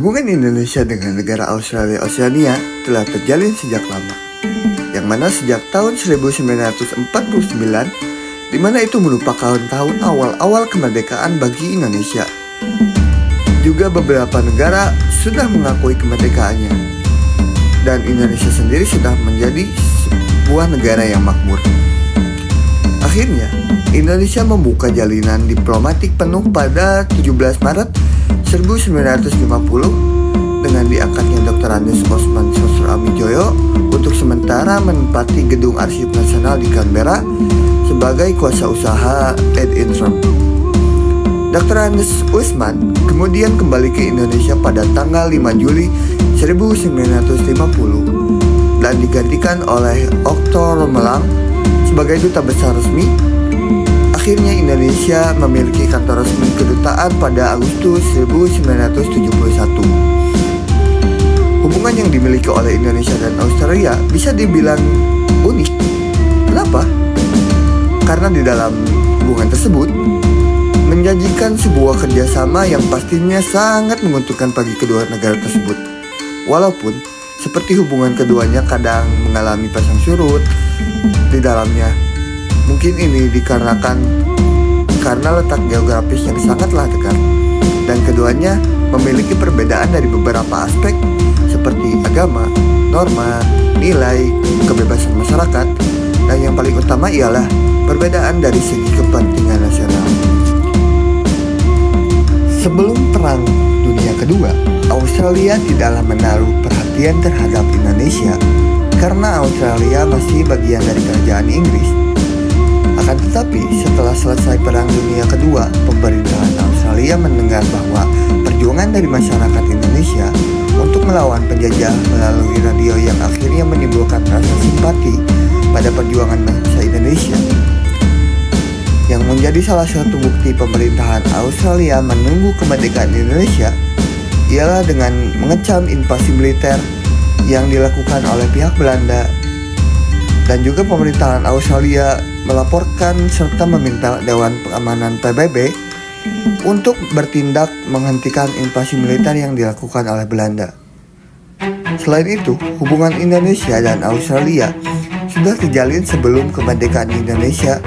Hubungan Indonesia dengan negara Australia Oceania telah terjalin sejak lama, yang mana sejak tahun 1949, di mana itu merupakan tahun awal-awal kemerdekaan bagi Indonesia. Juga beberapa negara sudah mengakui kemerdekaannya, dan Indonesia sendiri sudah menjadi sebuah negara yang makmur. Akhirnya, Indonesia membuka jalinan diplomatik penuh pada 17 Maret 1950 dengan diangkatnya Dr. Andes Osman Sosroamidjojo untuk sementara menempati Gedung Arsip Nasional di Canberra sebagai kuasa usaha ad interim. Dr. Andes Osman kemudian kembali ke Indonesia pada tanggal 5 Juli 1950 dan digantikan oleh Okto Romelang sebagai duta besar resmi. Akhirnya Indonesia memiliki kantor resmi kedutaan pada Agustus 1971. Hubungan yang dimiliki oleh Indonesia dan Australia bisa dibilang unik. Kenapa? Karena di dalam hubungan tersebut menjanjikan sebuah kerjasama yang pastinya sangat menguntungkan bagi kedua negara tersebut. Walaupun seperti hubungan keduanya kadang mengalami pasang surut di dalamnya. Mungkin ini dikarenakan karena letak geografis yang sangatlah dekat, dan keduanya memiliki perbedaan dari beberapa aspek seperti agama, norma, nilai, kebebasan masyarakat, dan yang paling utama ialah perbedaan dari segi kepentingan nasional. Sebelum Perang Dunia Kedua, Australia tidaklah menaruh perhatian terhadap Indonesia karena Australia masih bagian dari kerajaan Inggris. Akan tetapi, setelah selesai Perang Dunia Kedua, pemerintahan Australia mendengar bahwa perjuangan dari masyarakat Indonesia untuk melawan penjajah melalui radio yang akhirnya menimbulkan rasa simpati pada perjuangan bangsa Indonesia. Yang menjadi salah satu bukti pemerintahan Australia menunggu kemerdekaan Indonesia ialah dengan mengecam invasi militer yang dilakukan oleh pihak Belanda, dan juga pemerintahan Australia melaporkan serta meminta Dewan Keamanan PBB untuk bertindak menghentikan invasi militer yang dilakukan oleh Belanda. Selain itu, hubungan Indonesia dan Australia sudah terjalin sebelum kemerdekaan Indonesia.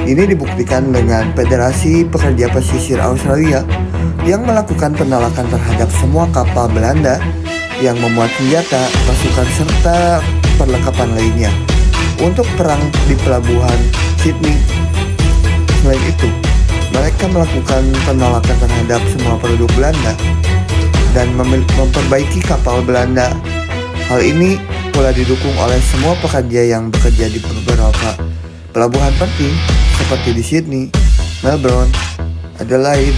Ini dibuktikan dengan Federasi Pekerja Pesisir Australia yang melakukan penolakan terhadap semua kapal Belanda yang memuat senjata, pasukan serta perlengkapan lainnya untuk perang di pelabuhan Sydney. Selain itu, mereka melakukan penolakan terhadap semua produk Belanda dan memperbaiki kapal Belanda. Hal ini pula didukung oleh semua pekerja yang bekerja di beberapa pelabuhan penting seperti di Sydney, Melbourne, Adelaide.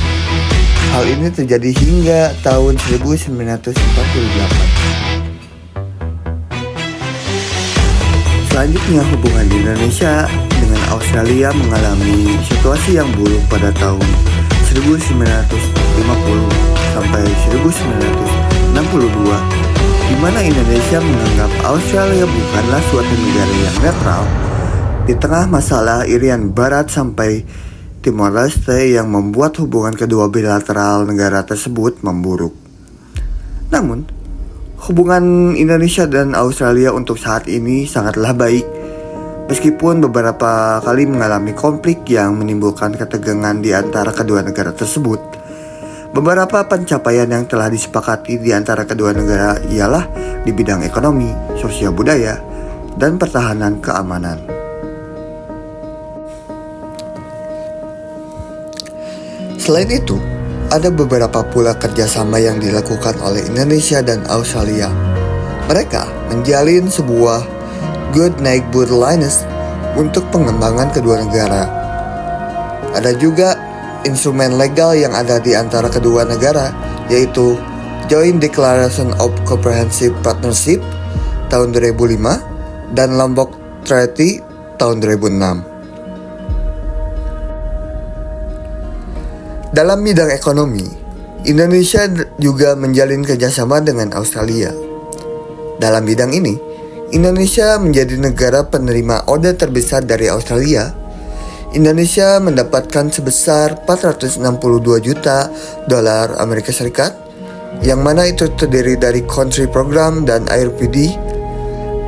Hal ini terjadi hingga tahun 1948. Selanjutnya, hubungan Indonesia dengan Australia mengalami situasi yang buruk pada tahun 1950 sampai 1962, di mana Indonesia menganggap Australia bukanlah suatu negara yang netral di tengah masalah Irian Barat sampai Timor Leste yang membuat hubungan kedua bilateral negara tersebut memburuk. Namun, hubungan Indonesia dan Australia untuk saat ini sangatlah baik, meskipun beberapa kali mengalami konflik yang menimbulkan ketegangan di antara kedua negara tersebut. Beberapa pencapaian yang telah disepakati di antara kedua negara ialah di bidang ekonomi, sosial budaya, dan pertahanan keamanan. Selain itu, ada beberapa pula kerjasama yang dilakukan oleh Indonesia dan Australia. Mereka menjalin sebuah Good Neighbor Alliance untuk pengembangan kedua negara. Ada juga instrumen legal yang ada di antara kedua negara, yaitu Joint Declaration of Comprehensive Partnership tahun 2005 dan Lombok Treaty tahun 2006. Dalam bidang ekonomi, Indonesia juga menjalin kerjasama dengan Australia. Dalam bidang ini, Indonesia menjadi negara penerima order terbesar dari Australia. Indonesia mendapatkan sebesar 462 juta dolar Amerika Serikat yang mana itu terdiri dari Country Program dan IRPD.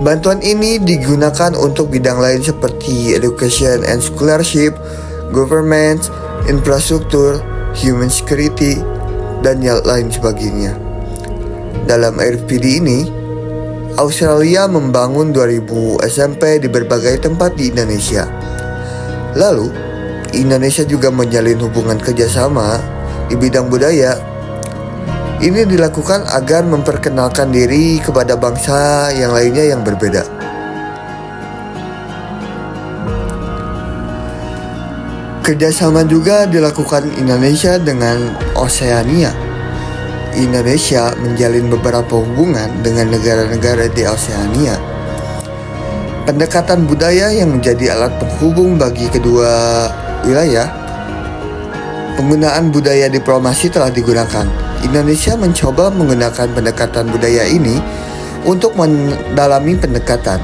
Bantuan ini digunakan untuk bidang lain seperti education and scholarship, government, infrastruktur, human security, dan yang lain sebagainya. Dalam IRPD ini, Australia membangun 2000 SMP di berbagai tempat di Indonesia. Lalu, Indonesia juga menjalin hubungan kerjasama di bidang budaya. Ini dilakukan agar memperkenalkan diri kepada bangsa yang lainnya yang berbeda. Kerjasama juga dilakukan Indonesia dengan Oseania. Indonesia menjalin beberapa hubungan dengan negara-negara di Oseania. Pendekatan budaya yang menjadi alat penghubung bagi kedua wilayah. Penggunaan budaya diplomasi telah digunakan. Indonesia mencoba menggunakan pendekatan budaya ini untuk mendalami pendekatan.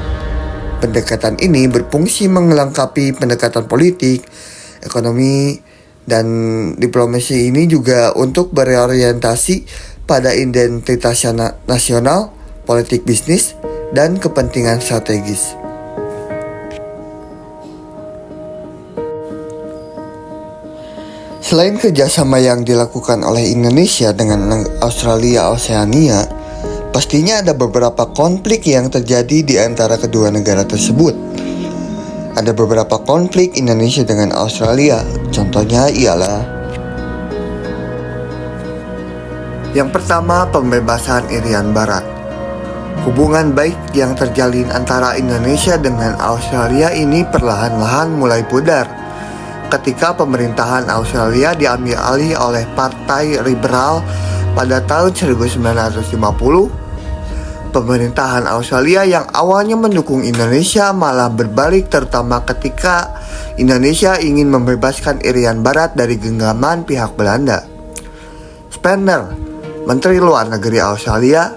Pendekatan ini berfungsi melengkapi pendekatan politik, ekonomi, dan diplomasi ini juga untuk berorientasi pada identitas nasional, politik bisnis, dan kepentingan strategis. Selain kerjasama yang dilakukan oleh Indonesia dengan Australia Oseania, pastinya ada beberapa konflik yang terjadi di antara kedua negara tersebut. Ada beberapa konflik Indonesia dengan Australia, contohnya ialah yang pertama, pembebasan Irian Barat. Hubungan baik yang terjalin antara Indonesia dengan Australia ini perlahan-lahan mulai pudar ketika pemerintahan Australia diambil alih oleh Partai Liberal pada tahun 1950. Pemerintahan Australia yang awalnya mendukung Indonesia malah berbalik, terutama ketika Indonesia ingin membebaskan Irian Barat dari genggaman pihak Belanda. Spender, Menteri Luar Negeri Australia,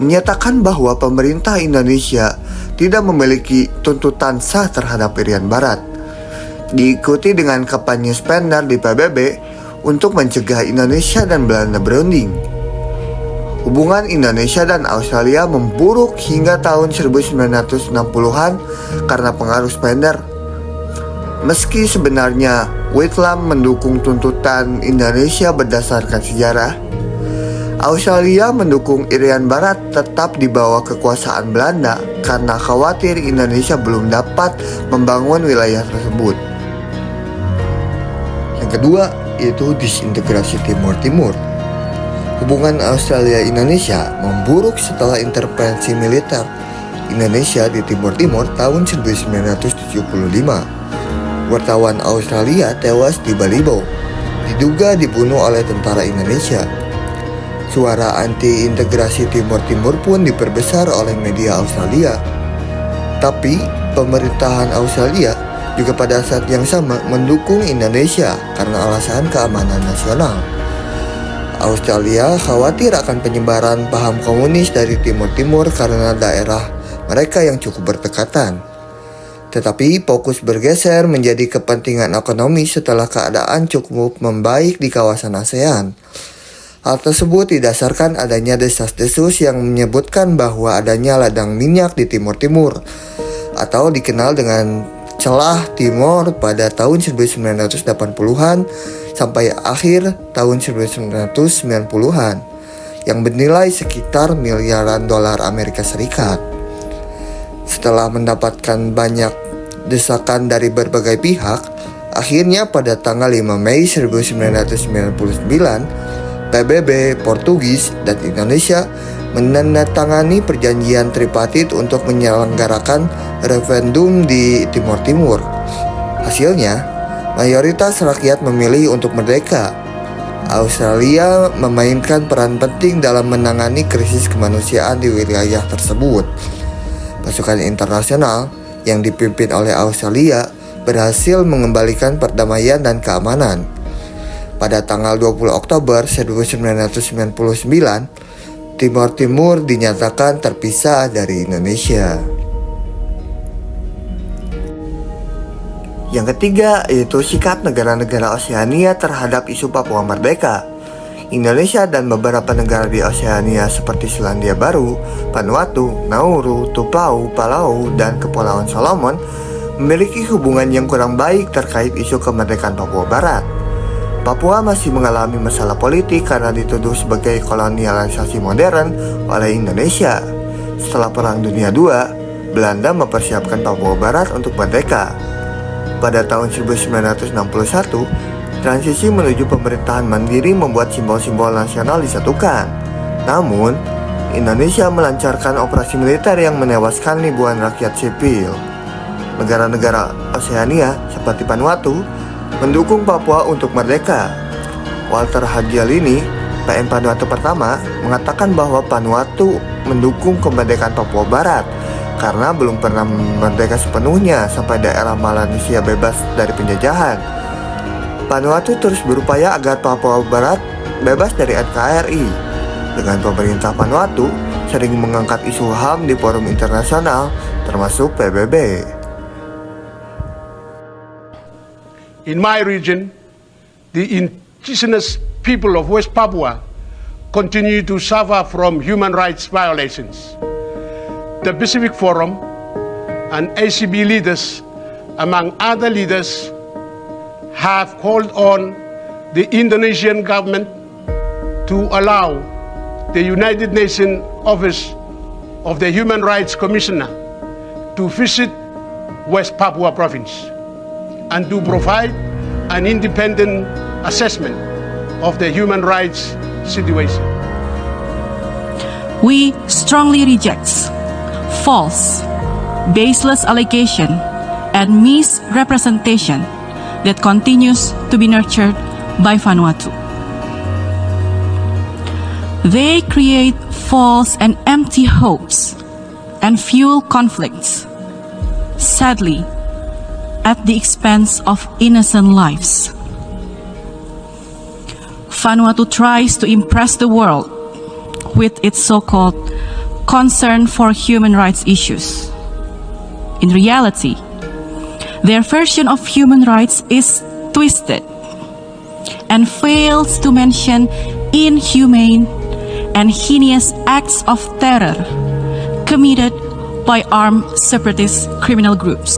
menyatakan bahwa pemerintah Indonesia tidak memiliki tuntutan sah terhadap Irian Barat. Diikuti dengan kampanye Spender di PBB untuk mencegah Indonesia dan Belanda berunding. Hubungan Indonesia dan Australia memburuk hingga tahun 1960-an karena pengaruh Spender. Meski sebenarnya Whitlam mendukung tuntutan Indonesia berdasarkan sejarah, Australia mendukung Irian Barat tetap di bawah kekuasaan Belanda karena khawatir Indonesia belum dapat membangun wilayah tersebut. Yang kedua, yaitu disintegrasi Timur-Timur. Hubungan Australia-Indonesia memburuk setelah intervensi militer Indonesia di Timur Timur tahun 1975. Wartawan Australia tewas di Balibo, diduga dibunuh oleh tentara Indonesia. Suara anti-integrasi Timur Timur pun diperbesar oleh media Australia. Tapi pemerintahan Australia juga pada saat yang sama mendukung Indonesia karena alasan keamanan nasional. Australia khawatir akan penyebaran paham komunis dari Timur Timur karena daerah mereka yang cukup berdekatan. Tetapi fokus bergeser menjadi kepentingan ekonomi setelah keadaan cukup membaik di kawasan ASEAN. Hal tersebut didasarkan adanya desas-desus yang menyebutkan bahwa adanya ladang minyak di Timur Timur atau dikenal dengan celah Timor pada tahun 1980-an sampai akhir tahun 1990-an yang bernilai sekitar miliaran dolar Amerika Serikat. Setelah mendapatkan banyak desakan dari berbagai pihak, akhirnya pada tanggal 5 Mei 1999, PBB, Portugis, dan Indonesia menandatangani perjanjian tripartit untuk menyelenggarakan referendum di Timur Timur. Hasilnya, mayoritas rakyat memilih untuk merdeka. Australia memainkan peran penting dalam menangani krisis kemanusiaan di wilayah tersebut. Pasukan internasional yang dipimpin oleh Australia berhasil mengembalikan perdamaian dan keamanan. Pada tanggal 20 Oktober 1999, Timor Timur dinyatakan terpisah dari Indonesia. Yang ketiga yaitu sikap negara-negara Oseania terhadap isu Papua Merdeka. Indonesia dan beberapa negara di Oseania seperti Selandia Baru, Vanuatu, Nauru, Tuvalu, Palau, dan Kepulauan Solomon memiliki hubungan yang kurang baik terkait isu kemerdekaan Papua Barat. Papua masih mengalami masalah politik karena dituduh sebagai kolonialisasi modern oleh Indonesia. Setelah Perang Dunia II, Belanda mempersiapkan Papua Barat untuk merdeka. Pada tahun 1961, transisi menuju pemerintahan mandiri membuat simbol-simbol nasional disatukan. Namun, Indonesia melancarkan operasi militer yang menewaskan ribuan rakyat sipil. Negara-negara Oseania seperti Vanuatu mendukung Papua untuk merdeka. Walter Hagialini, PM Vanuatu pertama, mengatakan bahwa Vanuatu mendukung kemerdekaan Papua Barat karena belum pernah merdeka sepenuhnya sampai daerah Melanesia bebas dari penjajahan. Vanuatu terus berupaya agar Papua Barat bebas dari NKRI. Dengan pemerintah Vanuatu sering mengangkat isu HAM di forum internasional, termasuk PBB. In my region, the indigenous people of West Papua continue to suffer from human rights violations. The Pacific Forum and ACB leaders, among other leaders, have called on the Indonesian government to allow the United Nations Office of the Human Rights Commissioner to visit West Papua Province and to provide an independent assessment of the human rights situation. We strongly reject false, baseless allegation and misrepresentation that continues to be nurtured by Vanuatu. They create false and empty hopes and fuel conflicts, sadly, at the expense of innocent lives. Vanuatu tries to impress the world with its so-called concern for human rights issues. In reality, their version of human rights is twisted and fails to mention inhumane and heinous acts of terror committed by armed separatist criminal groups.